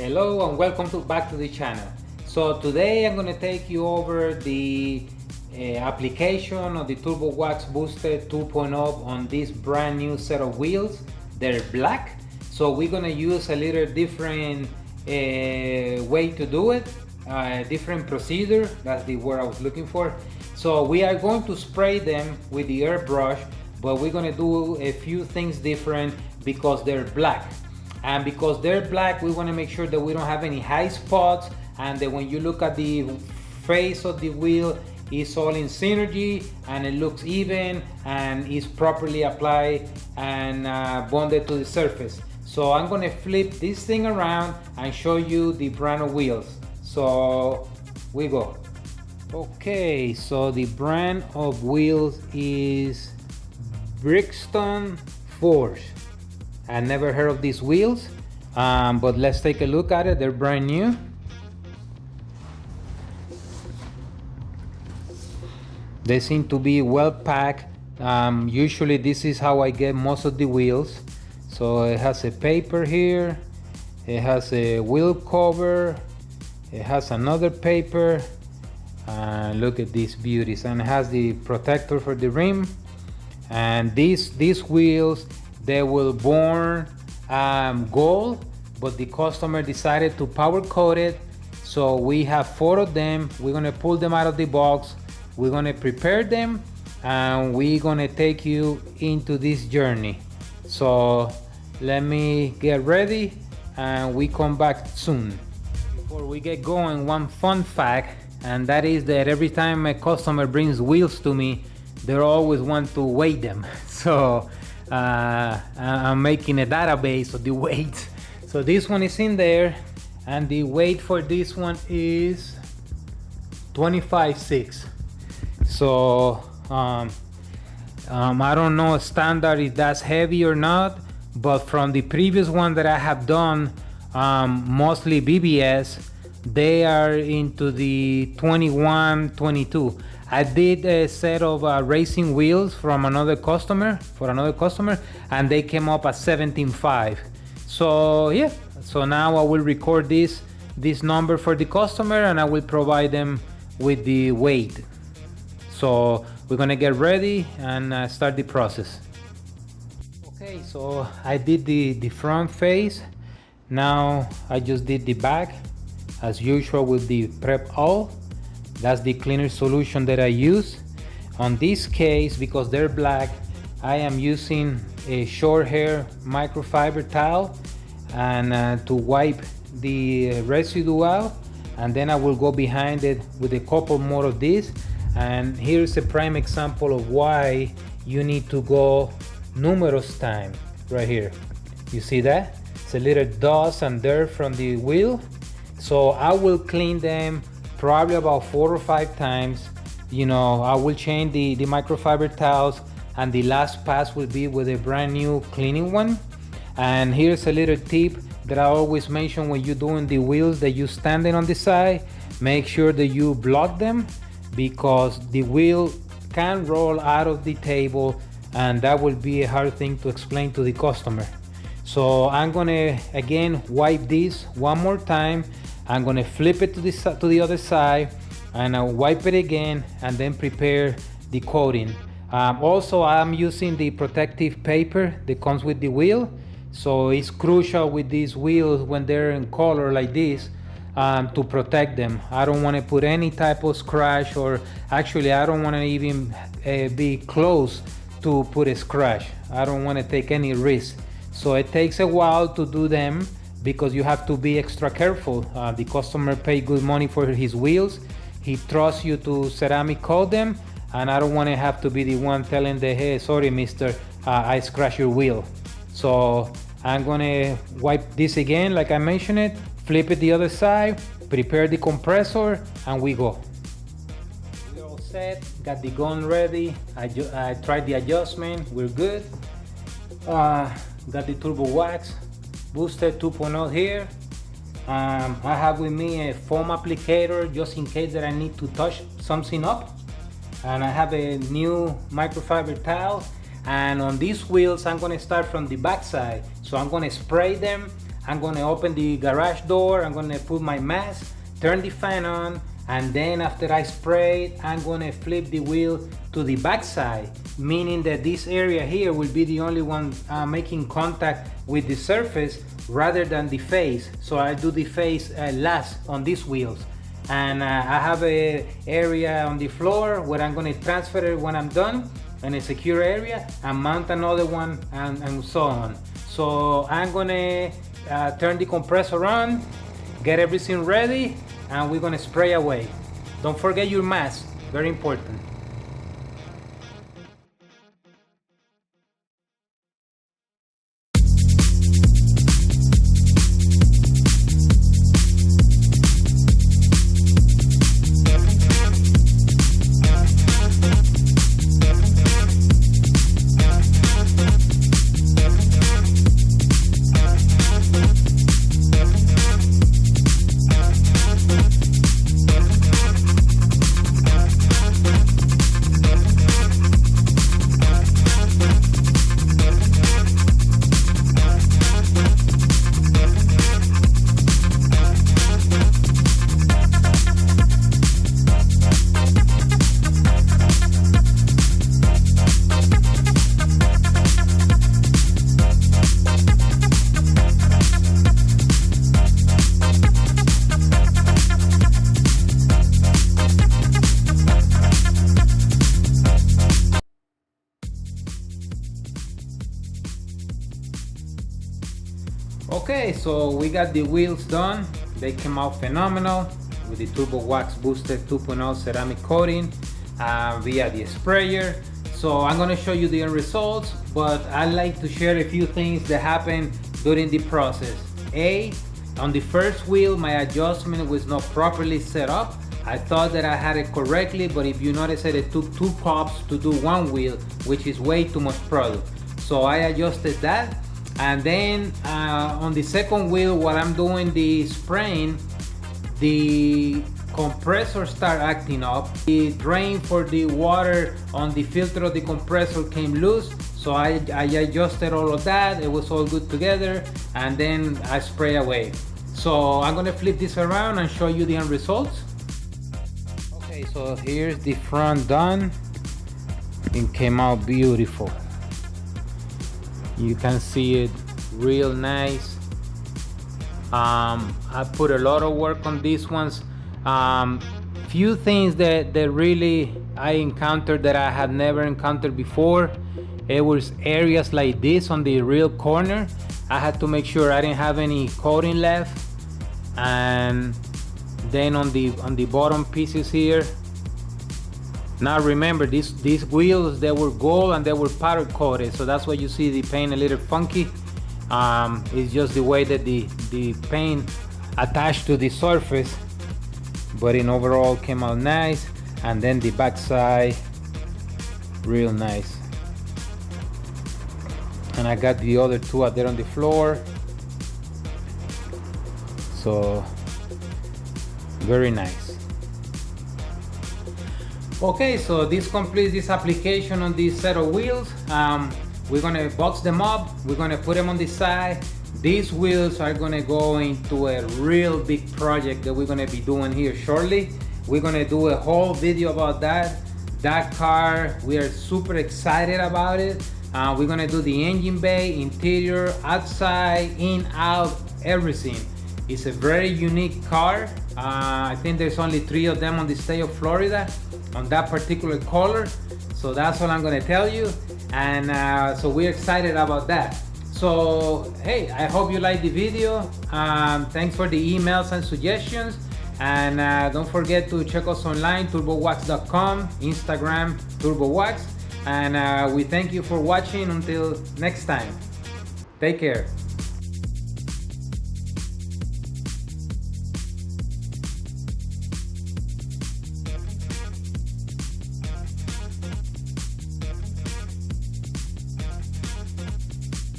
Hello and welcome back to the channel. So today I'm going to take you over the application of the Turbo Wax Boosted 2.0 on this brand new set of wheels. They're black, so we're going to use a little different way to do it, different procedure. That's the word I was looking for. So we are going to spray them with the airbrush, but we're going to do a few things different because they're black. And because they're black, we want to make sure that we don't have any high spots, and that when you look at the face of the wheel, it's all in synergy and it looks even and is properly applied and bonded to the surface. So I'm going to flip this thing around and show you the brand of wheels. So we go. Okay, so the brand of wheels is Brixton Forged. I never heard of these wheels, but let's take a look at it. They're brand new. They seem to be well packed. Usually this is how I get most of the wheels. So it has a paper here, it has a wheel cover, it has another paper, look at these beauties, and it has the protector for the rim. And these wheels, they will burn gold, but the customer decided to powder coat it. So we have 4 of them. We're gonna pull them out of the box. We're gonna prepare them, and we're gonna take you into this journey. So let me get ready and we come back soon. Before we get going, one fun fact, and that is that every time a customer brings wheels to me, they always want to weigh them. So I'm making a database of the weight. So this one is in there, and the weight for this one is 25.6. So I don't know standard if that's heavy or not, but from the previous one that I have done, mostly BBS, they are into the 21, 22. I did a set of racing wheels from another customer, and they came up at 17.5. So yeah, so now I will record this number for the customer, and I will provide them with the weight. So we're gonna get ready and start the process. Okay, so I did the front face. Now I just did the back, as usual with the Prep All. That's the cleaner solution that I use. On this case, because they're black, I am using a short hair microfiber towel and to wipe the residue out, and then I will go behind it with a couple more of this. And here's a prime example of why you need to go numerous times. Right here, you see that? It's a little dust and dirt from the wheel. So I will clean them probably about 4 or 5 times. You know, I will change the microfiber towels, and the last pass will be with a brand new cleaning one. And here's a little tip that I always mention when you're doing the wheels that you're standing on the side. Make sure that you block them, because the wheel can roll out of the table, and that will be a hard thing to explain to the customer. So I'm gonna again wipe this one more time. I'm gonna flip it to the other side, and I'll wipe it again, and then prepare the coating. Also, I'm using the protective paper that comes with the wheel. So it's crucial with these wheels when they're in color like this, to protect them. I don't want to put any type of scratch, or actually I don't want to even be close to put a scratch. I don't want to take any risk. So it takes a while to do them, because you have to be extra careful. The customer paid good money for his wheels. He trusts you to ceramic coat them, and I don't want to have to be the one telling the, hey, sorry mister, I scratched your wheel. So I'm gonna wipe this again like I mentioned it, flip it the other side, prepare the compressor, and we go. We're all set, got the gun ready. I tried the adjustment, we're good. Got the Turbo Wax Boosted 2.0 here. I have with me a foam applicator just in case that I need to touch something up, and I have a new microfiber towel. And on these wheels I'm going to start from the back side, so I'm going to spray them I'm gonna open the garage door, I'm gonna put my mask, turn the fan on, and then after I spray it, I'm gonna flip the wheel to the back side, meaning that this area here will be the only one making contact with the surface rather than the face. So I do the face last on these wheels. And I have a area on the floor where I'm gonna transfer it when I'm done in a secure area and mount another one and so on. So I'm gonna turn the compressor on, get everything ready, and we're gonna spray away. Don't forget your mask, very important. Okay, so we got the wheels done. They came out phenomenal with the Turbo Wax Boosted 2.0 ceramic coating via the sprayer. So I'm gonna show you the end results, but I like to share a few things that happened during the process. On the first wheel, my adjustment was not properly set up. I thought that I had it correctly, but if you notice that it took 2 pops to do 1 wheel, which is way too much product. So I adjusted that. And then on the second wheel, while I'm doing the spraying, the compressor started acting up. The drain for the water on the filter of the compressor came loose. So I adjusted all of that. It was all good together. And then I spray away. So I'm gonna flip this around and show you the end results. Okay, so here's the front done. It came out beautiful. You can see it real nice. I put a lot of work on these ones. Few things that really I encountered that I had never encountered before. It was areas like this on the real corner. I had to make sure I didn't have any coating left. And then on the bottom pieces here. Now remember, these wheels, they were gold and they were powder coated, so that's why you see the paint a little funky. It's just the way that the paint attached to the surface, but in overall came out nice. And then the back side, real nice. And I got the other 2 out there on the floor, so very nice. Okay, so this completes this application on this set of wheels. We're gonna box them up, we're gonna put them on the side. These wheels are gonna go into a real big project that we're gonna be doing here shortly. We're gonna do a whole video about that. That car, we are super excited about it. We're gonna do the engine bay, interior, outside, in, out, everything. It's a very unique car. I think there's only 3 of them on the state of Florida on that particular color. So that's all I'm gonna tell you. And so we're excited about that. So hey, I hope you liked the video. Thanks for the emails and suggestions. And don't forget to check us online, turbowax.com, Instagram, turbowax. And we thank you for watching. Until next time, take care.